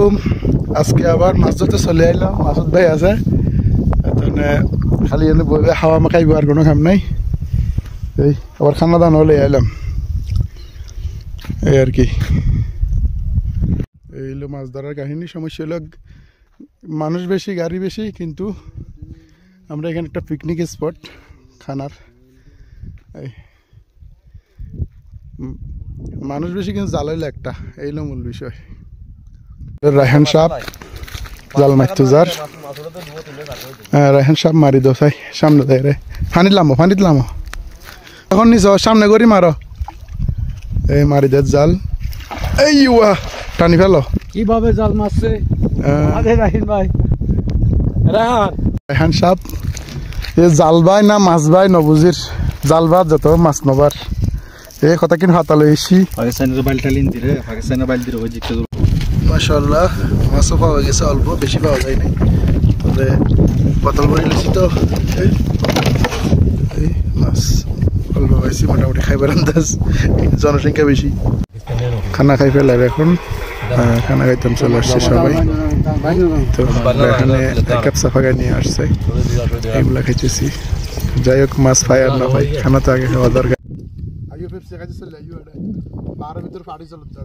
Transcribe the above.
আলাইকুম। আজকে আবার মাছ ধরতে চলে আইলাম। মাসুদ ভাই আছে, খালি এনে বইবে হাওয়া মাখাইব, আর কোনো কাম নাই। এই আবার খানা দানা হলে আইলাম, এই আর কি। এই হলো মাছ ধরার কাহিনী। সমস্যা হলো মানুষ বেশি, গাড়ি বেশি, কিন্তু আমরা এখানে একটা পিকনিক স্পট খানার। এই মানুষ বেশি কিন্তু জাল হইলো একটা, এই হলো মূল বিষয়। রায়হান সাহেব জাল মারতো যার, হ্যাঁ রায়হান সাহেব মারি দো চাই সামনে দেয় রে। ফানিত লামো এখন নিচ সামনে করি মারো, এই মারি দে জাল। এই টানি ফেলো। কিভাবে জাল মারছে রাহিন ভাই, রায়হান সাহেব এ জাল বাই না মাছ বাই নবুজির, জাল বাদ যত মাছ নবার এই কথা কিন্তু হাতা লইছি। পাকিস্তানের বাইলটালিন দিরে, পাকিস্তানের বাইল দিরে ওই জিকে মাশাআল্লাহ মাছও পাওয়া গেছে, অল্প বেশি পাওয়া যায় নাই, তবে বোতল ভরে লইছি তো এই মাছ অল্প পাইছি। মোটামুটি খাইবার আন্দাজ, জনসংখ্যা বেশি। খানা খাই ফেলার এখন, খানা খাইতাম চলে আসছে সবাই। তো এখানে এক কাপ সাফাগাই নিয়ে আসছে, এগুলা খাইতেছি। যাই হোক মাছ পাই আর না পাই, খানা তো আগে খাওয়া দরকার। আইও পেপসি খাইতে চলে আইও, এটা বারের ভিতর ফাড়ি চলতে